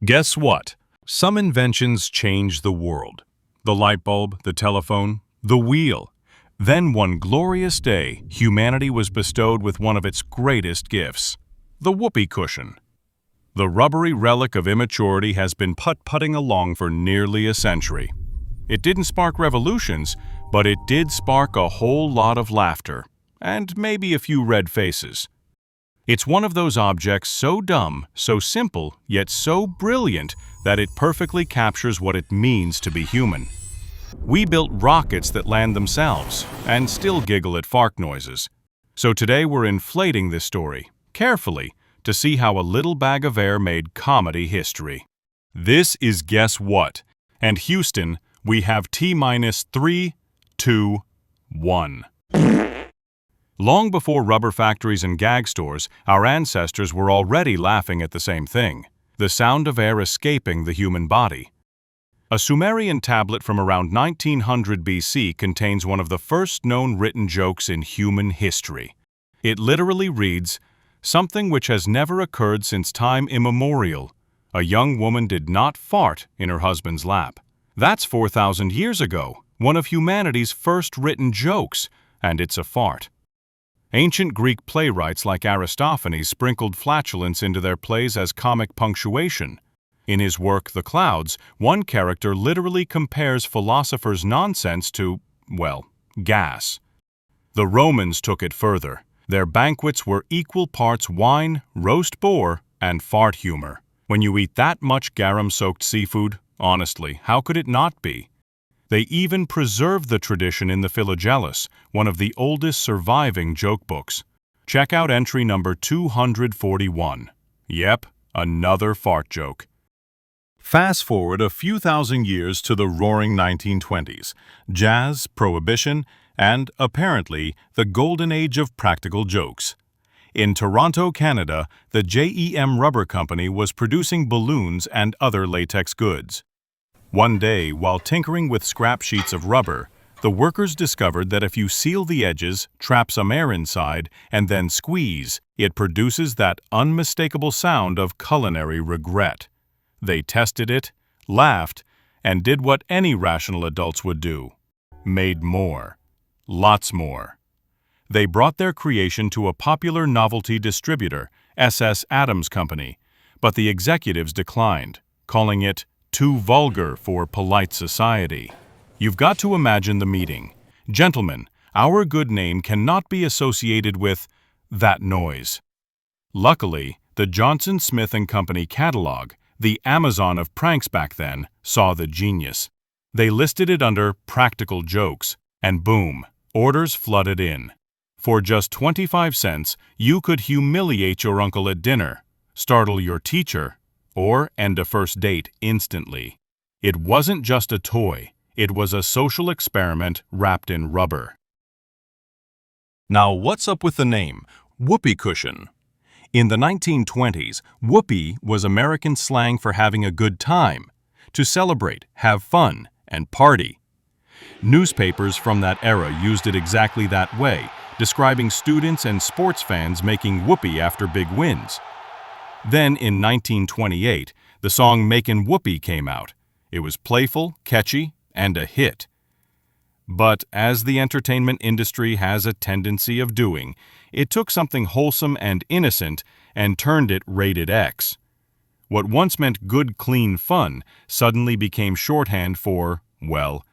Guess what? Some inventions changed the world. The light bulb, the telephone, the wheel. Then one glorious day, humanity was bestowed with one of its greatest gifts, the whoopee cushion. The rubbery relic of immaturity has been putt-putting along for nearly a century. It didn't spark revolutions, but it did spark a whole lot of laughter, and maybe a few red faces. It's one of those objects so dumb, so simple, yet so brilliant that it perfectly captures what it means to be human. We built rockets that land themselves, and still giggle at fart noises. So today we're inflating this story, carefully, to see how a little bag of air made comedy history. This is Guess What? And Houston, we have T-3, 2, 1. Long before rubber factories and gag stores, our ancestors were already laughing at the same thing, the sound of air escaping the human body. A Sumerian tablet from around 1900 BC contains one of the first known written jokes in human history. It literally reads, "Something which has never occurred since time immemorial. A young woman did not fart in her husband's lap." That's 4,000 years ago, one of humanity's first written jokes, and it's a fart. Ancient Greek playwrights like Aristophanes sprinkled flatulence into their plays as comic punctuation. In his work, The Clouds, one character literally compares philosophers' nonsense to, well, gas. The Romans took it further. Their banquets were equal parts wine, roast boar, and fart humor. When you eat that much garum-soaked seafood, honestly, how could it not be? They even preserved the tradition in the Philogellus, one of the oldest surviving joke books. Check out entry number 241. Yep, another fart joke. Fast forward a few thousand years to the roaring 1920s, jazz, prohibition, and, apparently, the golden age of practical jokes. In Toronto, Canada, the JEM Rubber Company was producing balloons and other latex goods. One day, while tinkering with scrap sheets of rubber, the workers discovered that if you seal the edges, trap some air inside, and then squeeze, it produces that unmistakable sound of culinary regret. They tested it, laughed, and did what any rational adults would do. Made more. Lots more. They brought their creation to a popular novelty distributor, S.S. Adams Company, but the executives declined, calling it too vulgar for polite society. You've got to imagine the meeting. "Gentlemen, our good name cannot be associated with that noise." Luckily, the Johnson Smith & Company catalog, the Amazon of pranks back then, saw the genius. They listed it under practical jokes, and boom, orders flooded in. For just 25 cents, you could humiliate your uncle at dinner, startle your teacher, or end a first date instantly. It wasn't just a toy, it was a social experiment wrapped in rubber. Now what's up with the name, whoopee cushion? In the 1920s, whoopee was American slang for having a good time, to celebrate, have fun, and party. Newspapers from that era used it exactly that way, describing students and sports fans making whoopee after big wins. Then, in 1928, the song "Makin' Whoopee" came out. It was playful, catchy, and a hit. But as the entertainment industry has a tendency of doing, it took something wholesome and innocent and turned it rated X. What once meant good, clean fun suddenly became shorthand for, well.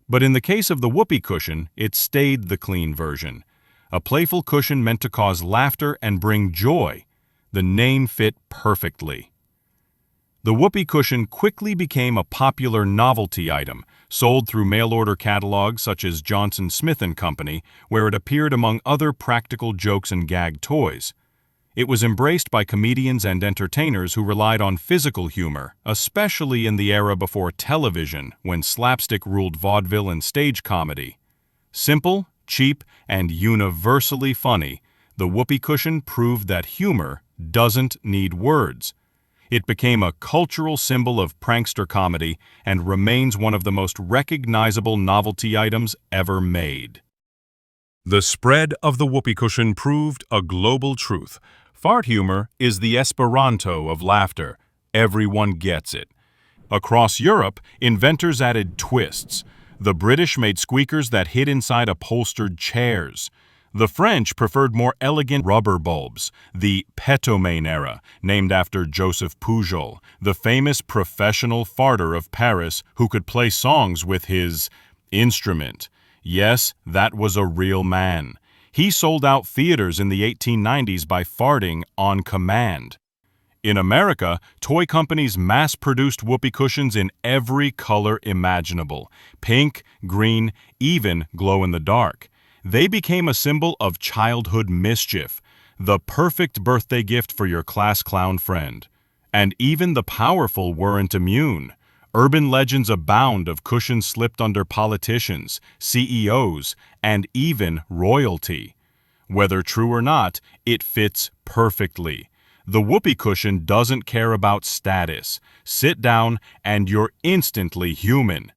But in the case of the whoopee cushion, it stayed the clean version. A playful cushion meant to cause laughter and bring joy. The name fit perfectly. The whoopee cushion quickly became a popular novelty item, sold through mail-order catalogs such as Johnson Smith & Company, where it appeared among other practical jokes and gag toys. It was embraced by comedians and entertainers who relied on physical humor, especially in the era before television, when slapstick ruled vaudeville and stage comedy. Simple, cheap, and universally funny, the whoopee cushion proved that humor doesn't need words. It became a cultural symbol of prankster comedy and remains one of the most recognizable novelty items ever made. The spread of the whoopee cushion proved a global truth. Fart humor is the Esperanto of laughter. Everyone gets it. Across Europe, inventors added twists. The British made squeakers that hid inside upholstered chairs. The French preferred more elegant rubber bulbs, the Petomane era, named after Joseph Pujol, the famous professional farter of Paris who could play songs with his instrument. Yes, that was a real man. He sold out theaters in the 1890s by farting on command. In America, toy companies mass-produced whoopee cushions in every color imaginable: pink, green, even glow-in-the-dark. They became a symbol of childhood mischief, the perfect birthday gift for your class clown friend. And even the powerful weren't immune. Urban legends abound of cushions slipped under politicians, CEOs, and even royalty. Whether true or not, it fits perfectly. The whoopee cushion doesn't care about status. Sit down and you're instantly human.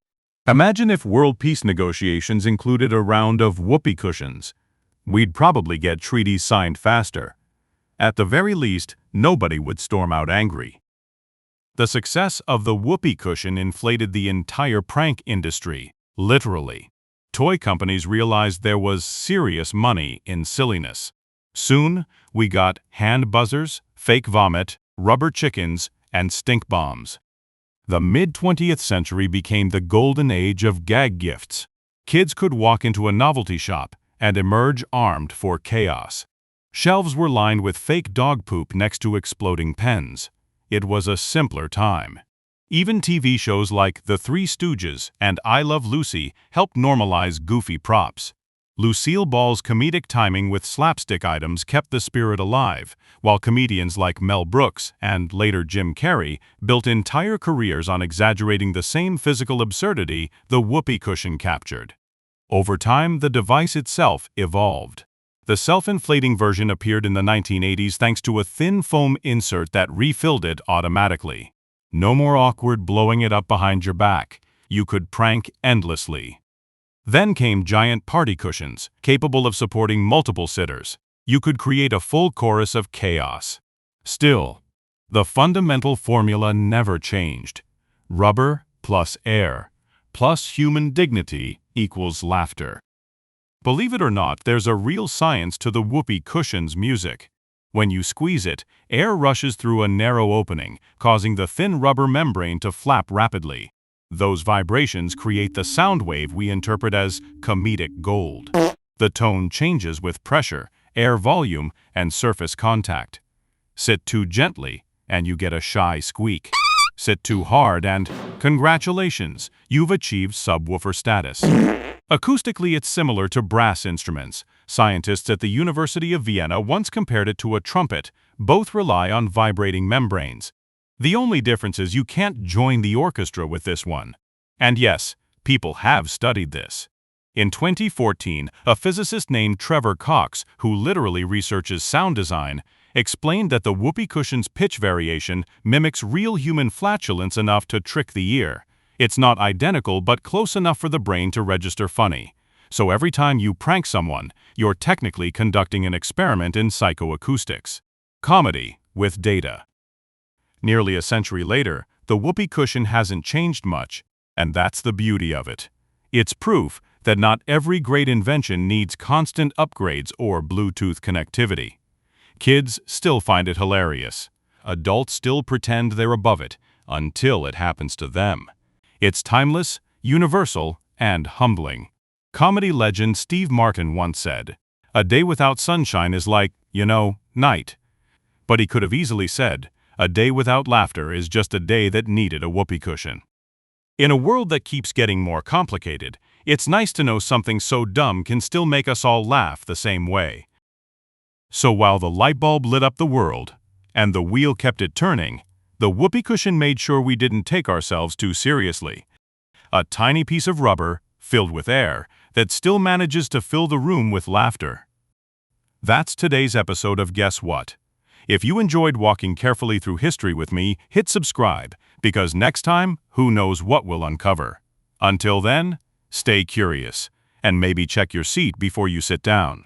Imagine if world peace negotiations included a round of whoopee cushions. We'd probably get treaties signed faster. At the very least, nobody would storm out angry. The success of the whoopee cushion inflated the entire prank industry, literally. Toy companies realized there was serious money in silliness. Soon, we got hand buzzers, fake vomit, rubber chickens, and stink bombs. The mid-20th century became the golden age of gag gifts. Kids could walk into a novelty shop and emerge armed for chaos. Shelves were lined with fake dog poop next to exploding pens. It was a simpler time. Even TV shows like The Three Stooges and I Love Lucy helped normalize goofy props. Lucille Ball's comedic timing with slapstick items kept the spirit alive, while comedians like Mel Brooks and later Jim Carrey built entire careers on exaggerating the same physical absurdity the whoopee cushion captured. Over time, the device itself evolved. The self-inflating version appeared in the 1980s thanks to a thin foam insert that refilled it automatically. No more awkward blowing it up behind your back. You could prank endlessly. Then came giant party cushions, capable of supporting multiple sitters. You could create a full chorus of chaos. Still, the fundamental formula never changed. Rubber plus air plus human dignity equals laughter. Believe it or not, there's a real science to the whoopee cushion's music. When you squeeze it, air rushes through a narrow opening, causing the thin rubber membrane to flap rapidly. Those vibrations create the sound wave we interpret as comedic gold. The tone changes with pressure, air volume, and surface contact. Sit too gently, and you get a shy squeak. Sit too hard and, congratulations, you've achieved subwoofer status. Acoustically, it's similar to brass instruments. Scientists at the University of Vienna once compared it to a trumpet. Both rely on vibrating membranes. The only difference is you can't join the orchestra with this one. And yes, people have studied this. In 2014, a physicist named Trevor Cox, who literally researches sound design, explained that the whoopee cushion's pitch variation mimics real human flatulence enough to trick the ear. It's not identical, but close enough for the brain to register funny. So every time you prank someone, you're technically conducting an experiment in psychoacoustics. Comedy with data. Nearly a century later, the whoopee cushion hasn't changed much, and that's the beauty of it. It's proof that not every great invention needs constant upgrades or Bluetooth connectivity. Kids still find it hilarious. Adults still pretend they're above it until it happens to them. It's timeless, universal, and humbling. Comedy legend Steve Martin once said, "A day without sunshine is like, night." But he could have easily said, "A day without laughter is just a day that needed a whoopee cushion." In a world that keeps getting more complicated, it's nice to know something so dumb can still make us all laugh the same way. So while the light bulb lit up the world, and the wheel kept it turning, the whoopee cushion made sure we didn't take ourselves too seriously. A tiny piece of rubber, filled with air, that still manages to fill the room with laughter. That's today's episode of Guess What? If you enjoyed walking carefully through history with me, hit subscribe, because next time, who knows what we'll uncover. Until then, stay curious, and maybe check your seat before you sit down.